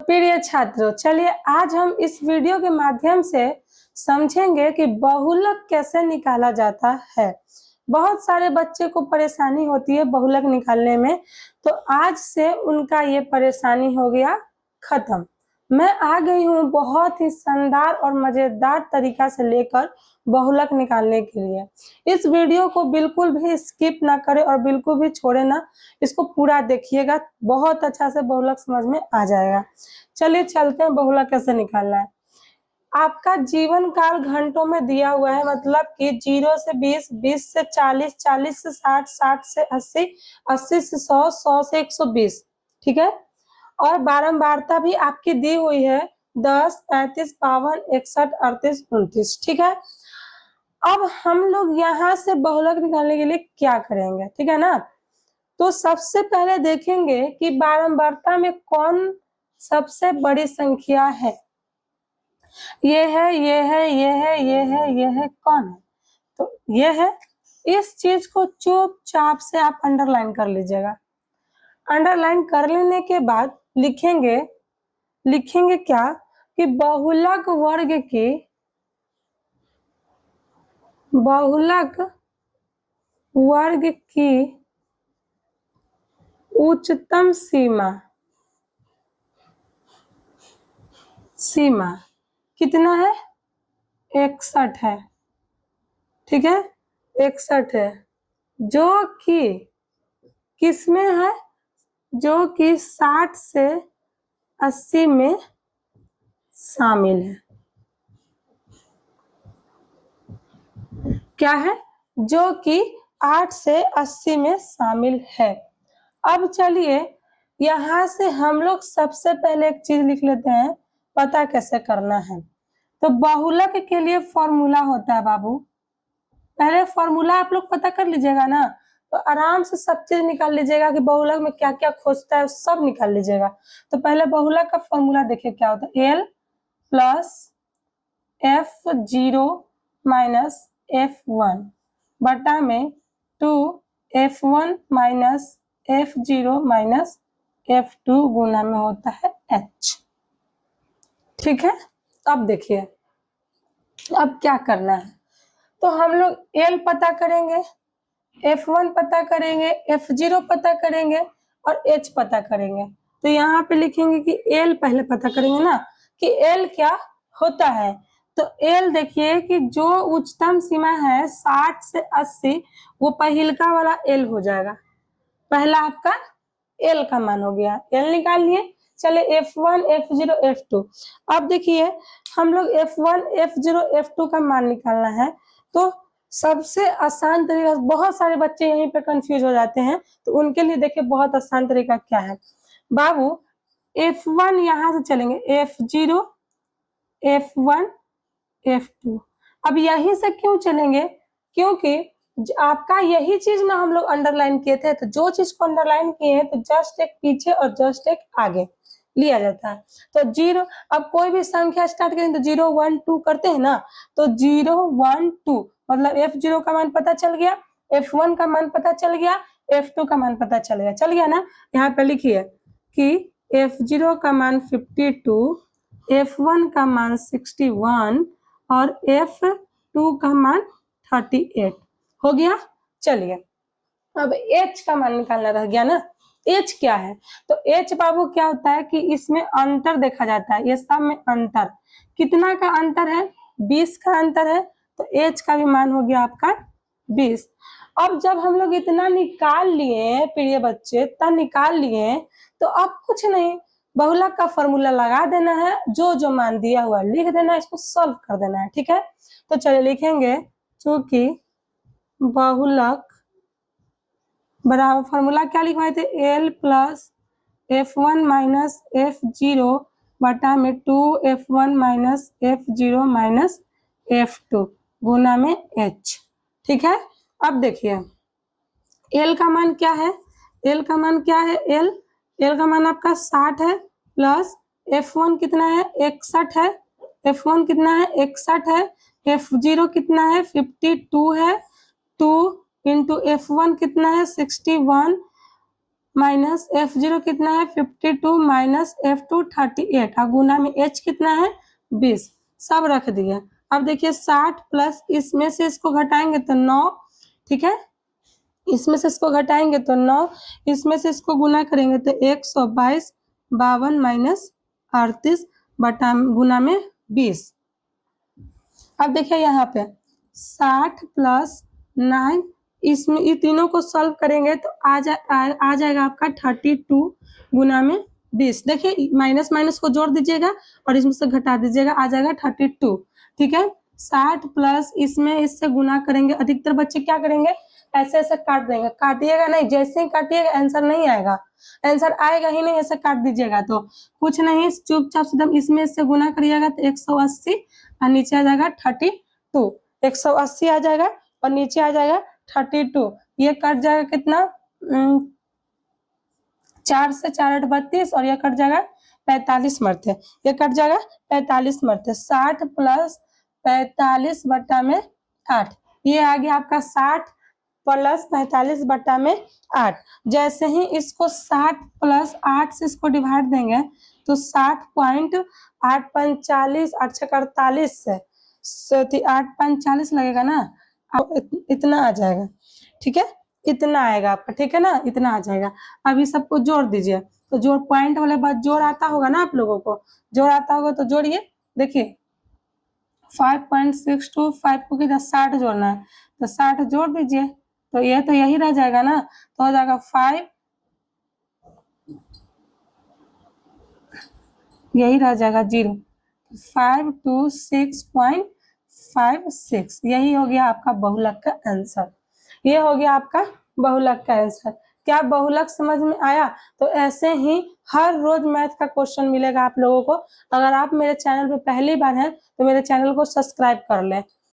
प्रिय छात्रों, चलिए आज हम इस वीडियो के माध्यम से समझेंगे कि बहुलक कैसे निकाला जाता है। बहुत सारे बच्चे को परेशानी होती है बहुलक निकालने में, तो आज से उनका ये परेशानी हो गया खत्म। मैं आ गई हूँ बहुत ही शानदार और मजेदार तरीका से लेकर बहुलक निकालने के लिए। इस वीडियो को बिल्कुल भी स्किप ना करें और बिल्कुल भी छोड़े ना, इसको पूरा देखिएगा, बहुत अच्छा से बहुलक समझ में आ जाएगा। चलिए चलते हैं बहुलक कैसे निकालना है। आपका जीवन काल घंटों में दिया हुआ है, मतलब कि 0 से 20, 20 से 40, 40 से 60, 60 से 80, 80 से 100, 100 से 120, ठीक है। और बारंबारता भी आपकी दी हुई है 10, 35, 52, 61, 38, 29, ठीक है। अब हम लोग यहाँ से बहुलक निकालने के लिए क्या करेंगे, ठीक है ना। तो सबसे पहले देखेंगे कि बारंबारता में कौन सबसे बड़ी संख्या है। ये है, ये है, ये है, ये है, ये है, कौन है? तो ये है। इस चीज को चुपचाप से आप अंडरलाइन कर लीजिएगा। अंडरलाइन कर लेने के बाद लिखेंगे क्या कि बहुलक वर्ग की उच्चतम सीमा कितना है? 61 है, ठीक है। 61 है, जो कि किसमें है? जो कि 60 से 80 में शामिल है। क्या है? जो कि 8 से 80 में शामिल है। अब चलिए यहाँ से हम लोग सबसे पहले एक चीज लिख लेते हैं, पता कैसे करना है। तो बहुलक के लिए फॉर्मूला होता है बाबू, पहले फॉर्मूला आप लोग पता कर लीजिएगा ना, तो आराम से सब चीज निकाल लीजिएगा कि बहुलक में क्या क्या खोजता है, सब निकाल लीजिएगा। तो पहले बहुलक का फॉर्मूला देखिए क्या होता है। L plus F0 minus F1 बटा में 2 F1 minus F0 minus F2 गुना में होता है H, ठीक है। अब देखिए अब क्या करना है। तो हम लोग L पता करेंगे, F1 पता करेंगे, F0 पता करेंगे और H पता करेंगे। तो यहाँ पे लिखेंगे कि L पहले पता करेंगे ना कि L क्या होता है। तो L देखिए कि जो उच्चतम सीमा है 60 से 80, वो पहिलका वाला L हो जाएगा। पहला आपका L का मान हो गया, L निकाल लिए। चले F1, F0, F2। अब देखिए हम लोग F1, F0, F2 का मान निकालना है। तो सबसे आसान तरीका, बहुत सारे बच्चे यहीं पे कंफ्यूज हो जाते हैं, तो उनके लिए देखिए बहुत आसान तरीका क्या है बाबू। F1 यहाँ से चलेंगे, F0, F1, F2। अब यहीं से क्यों चलेंगे? क्योंकि आपका यही चीज ना हम लोग अंडरलाइन किए थे, तो जो चीज को अंडरलाइन किए हैं तो जस्ट एक पीछे और जस्ट एक आगे लिया जाता है। तो 0, अब कोई भी संख्या स्टार्ट करें तो 0, 1, 2 करते हैं ना, तो 0, 1, 2 मतलब F0 का मान पता चल गया, F1 का मान पता चल गया, F2 का मान पता चल गया ना। यहाँ पे लिखिए कि F0 का मान 52, F1 का मान 61 और F2 का मान 38 हो गया। चलिए अब H का मान निकालना रह गया ना। H क्या है? तो H बाबू क्या होता है कि इसमें अंतर देखा जाता है, ये सब में अंतर। कितना का अंतर है? 20 का अंतर है। तो H का भी मान हो गया आपका 20। अब जब हम लोग इतना निकाल लिए प्रिय बच्चे, इतना निकाल लिए, तो अब कुछ नहीं, बहुलक का फॉर्मूला लगा देना है, जो जो मान दिया हुआ लिख देना है, इसको सॉल्व कर देना है, ठीक है। तो चलिए लिखेंगे, चूंकि बहुलक बराबर फॉर्मूला क्या लिखवाए थे, L plus F1 minus F0 बटा में 2F1 minus F0 minus F2 गुना में H, ठीक है। अब देखिए L का मान क्या है? L का मान क्या है? L का मान आपका 60 है, प्लस F1 कितना है? 61 है। F1 कितना है? 61 है। F0 कितना है? 52 है। 2 इंटू F1 कितना है? 61 माइनस F0 कितना है 52 माइनस F2 38 और गुना में H कितना है 20, सब रख दिए। अब देखिए 60 प्लस इसमें से इसको घटाएंगे तो 9, ठीक है, इसमें से इसको घटाएंगे तो 9, इसमें से इसको गुना करेंगे तो 122, 52 माइनस 38 बटा गुना में 20। अब देखिए यहाँ पे 60 प्लस 9, इसमें ये तीनों को सॉल्व करेंगे तो आ जाएगा आपका 32 गुना में 20। देखिए माइनस माइनस को जोड़ दीजिएगा और इसमें से घटा दीजिएगा, आ जाएगा 32, ठीक है। 60 प्लस इसमें इससे गुना करेंगे, अधिकतर बच्चे क्या करेंगे ऐसे ऐसे काट देंगे, काटिएगा नहीं, जैसे ही काटिएगा आंसर नहीं आएगा, आंसर आएगा ही नहीं, ऐसे काट दीजिएगा तो कुछ नहीं, चुपचाप एकदम इसमें इससे गुना करिएगा तो 180 और नीचे आ जाएगा 32, 180 आ जाएगा और नीचे आ जाएगा 32, ये कट जाएगा कितना 4 से 4 8 32 और ये कट जाएगा 45 मरते, ये कट जाएगा 45 मरते। 60 प्लस 45 बटा में 8, ये आ गया आपका 60 प्लस 45 बटा में 8। जैसे ही इसको 60 प्लस 8 से इसको डिवाइड देंगे तो 60.845 8 छक 48 से 845 लगेगा ना, इतना आ जाएगा, ठीक है, इतना आएगा आपका, ठीक है ना, इतना आ जाएगा। अभी सबको जोड़ दीजिए, तो जोड़ पॉइंट वाले बात जोड़ आता होगा ना आप लोगों को, जोड़ आता होगा तो जोड़िए। देखिए 5.625 को कितना 60 जोड़ना है तो 60 जोड़ दीजिए, तो ये तो यही रह जाएगा ना, तो हो जाएगा 5, यही रह जाएगा 0, 526.56, यही हो गया आपका बहुलक का आंसर। ये हो गया आपका बहुलक का आंसर। क्या बहुलक समझ में आया? तो ऐसे ही हर रोज मैथ का क्वेश्चन मिलेगा आप लोगों को। अगर आप मेरे चैनल पे पहली बार हैं तो मेरे चैनल को सब्सक्राइब कर लें।